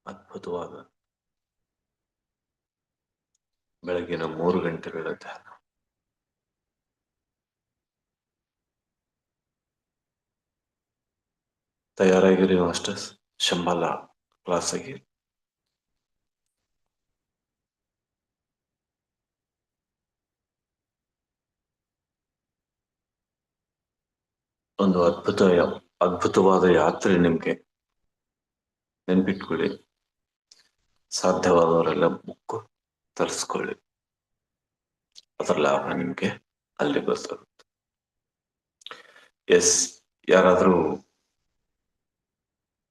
ಅದ್ಭುತವಾದ ಬೆಳಗಿನ 3 ಗಂಟೆಗಳ ಧ್ಯಾನ. ತಯಾರಾಗಿರಿ ಮಾಸ್ಟರ್ಸ್, ಶಂಬಾಲ ಕ್ಲಾಸಿಗೆ. ಒಂದು ಅದ್ಭುತವಾದ ಯಾತ್ರೆ ನಿಮ್ಗೆ. ನೆನ್ಪಿಟ್ಕೊಳ್ಳಿ, ಸಾಧ್ಯವಾದವರೆಲ್ಲ ಬುಕ್ ತರಿಸ್ಕೊಳ್ಳಿ, ಅದರ ಲಾಭ ನಿಮ್ಗೆ ಅಲ್ಲಿ ಗೊತ್ತಾಗುತ್ತೆ. ಎಸ್, ಯಾರಾದ್ರೂ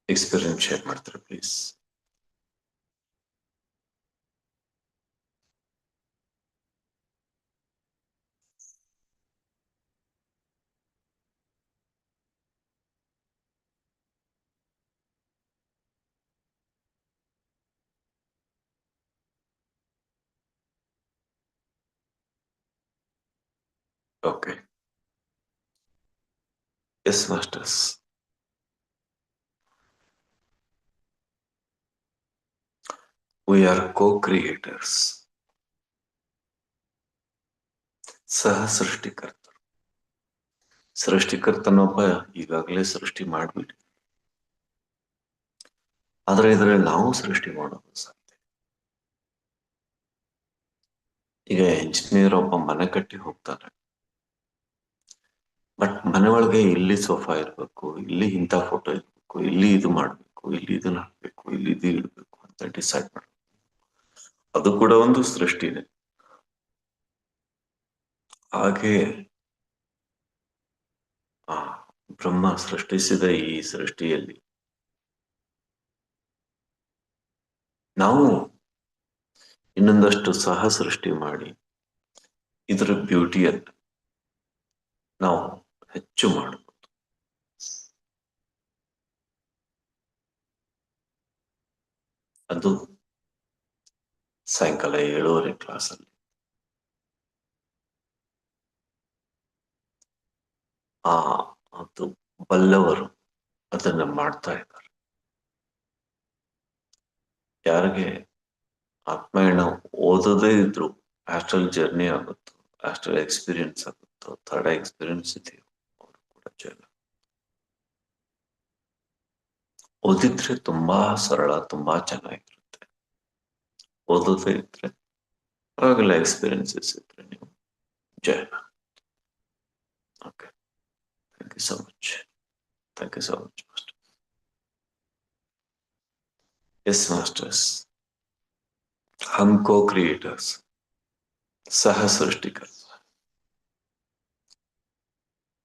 ಎಕ್ಸ್ಪೀರಿಯನ್ಸ್ ಶೇರ್ ಮಾಡ್ತಾರೆ please? Okay. Yes masters. We are co-creators. ಸಹ ಸೃಷ್ಟಿಕರ್ತರು. ಸೃಷ್ಟಿಕರ್ತನೊಬ್ಬ ಈಗಾಗಲೇ ಸೃಷ್ಟಿ ಮಾಡ್ಬಿಡಿ, ಆದ್ರೆ ಇದರಲ್ಲಿ ನಾವು ಸೃಷ್ಟಿ ಮಾಡೋದು ಸಾಧ್ಯ. ಈಗ ಇಂಜಿನಿಯರ್ ಒಬ್ಬ ಮನೆ ಕಟ್ಟಿ ಹೋಗ್ತಾನೆ, ಬಟ್ ಮನೆ ಒಳಗೆ ಇಲ್ಲಿ ಸೋಫಾ ಇರ್ಬೇಕು, ಇಲ್ಲಿ ಇಂಥ ಫೋಟೋ ಇರ್ಬೇಕು, ಇಲ್ಲಿ ಇದು ಮಾಡ್ಬೇಕು, ಇಲ್ಲಿ ಇದನ್ನ ಹಾಕ್ಬೇಕು, ಇಲ್ಲಿ ಇದು ಇಡ್ಬೇಕು ಅಂತ ಡಿಸೈಡ್ ಮಾಡ್ಬೇಕು. ಅದು ಕೂಡ ಒಂದು ಸೃಷ್ಟಿನೇ. ಹಾಗೆ ಬ್ರಹ್ಮ ಸೃಷ್ಟಿಸಿದ ಈ ಸೃಷ್ಟಿಯಲ್ಲಿ ನಾವು ಇನ್ನೊಂದಷ್ಟು ಸಹ ಸೃಷ್ಟಿ ಮಾಡಿ ಇದರ ಬ್ಯೂಟಿಯನ್ನು ನಾವು ಹೆಚ್ಚು ಮಾಡಬಹುದು. ಅದು ಸಾಯಂಕಾಲ 7:30 ಕ್ಲಾಸಲ್ಲಿ. ಅದು ಬಲ್ಲವರು ಅದನ್ನ ಮಾಡ್ತಾ ಇದ್ದಾರೆ. ಯಾರಿಗೆ ಆತ್ಮಾಯಣ ಓದದೇ ಇದ್ರು ಆಸ್ಟ್ರಲ್ ಜರ್ನಿ ಆಗುತ್ತೋ, ಆಸ್ಟ್ರಲ್ ಎಕ್ಸ್ಪೀರಿಯನ್ಸ್ ಆಗುತ್ತೋ, ಥರ್ಡ್ ಎಕ್ಸ್ಪೀರಿಯನ್ಸ್ ಇದೆಯೋ ಅವರು ಕೂಡ ಜನ ಓದಿದ್ರೆ ತುಂಬಾ ಸರಳ, ತುಂಬಾ ಚೆನ್ನಾಗಿರುತ್ತೆ. ಓದೋದೇ ಇದ್ರೆ ಅವಾಗೆಲ್ಲ ಎಕ್ಸ್ಪೀರಿಯನ್ಸಸ್ ಇದ್ರೆ ನೀವು join. Okay, thank you so much. Thank you so much master. Yes masters, हम को क्रिएटर्स, सह सृष्टिकर्ता.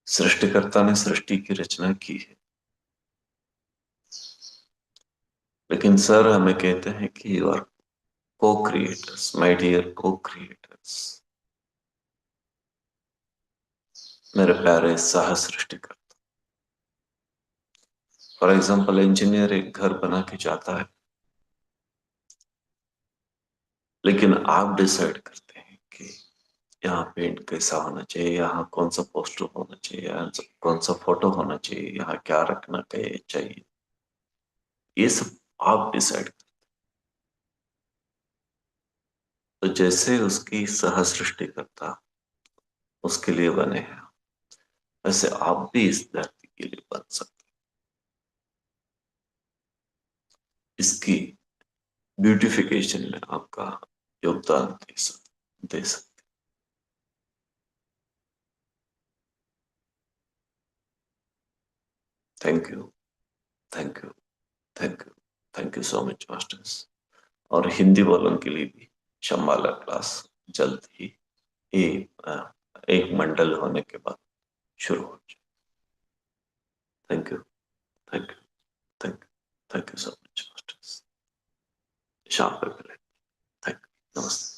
सृष्टिकर्ता ने सृष्टि की रचना की है, लेकिन सर हमें कहते हैं कि यू आर को क्रिएटर्स, माय डियर को क्रिएटर्स, मेरे प्यारे सह सृष्टिकर्ता. फॉर एग्जाम्पल, इंजीनियर एक घर बना के जाता है, लेकिन आप डिसाइड करते हैं कि यहाँ पेंट कैसा होना चाहिए, यहाँ कौन सा पोस्टर होना चाहिए, यहाँ कौन सा फोटो होना चाहिए, यहाँ क्या रखना चाहिए, ये सब आप डिसाइड करते. तो जैसे उसकी सह सृष्टिकर्ता उसके लिए बने हैं, वैसे आप भी इस धरती के लिए बन सकते. इसकी ब्यूटिफिकेशन में आपका योगदान दे सकते. Thank you, thank you, thank you, thank you so much masters. और हिंदी वालों के लिए भी शंबाला क्लास जल्द ही एक मंडल होने के बाद शुरू हो जाए. Thank you, thank you, thank you, thank you so much masters. शाम पे मिले. Thank you. नमस्ते.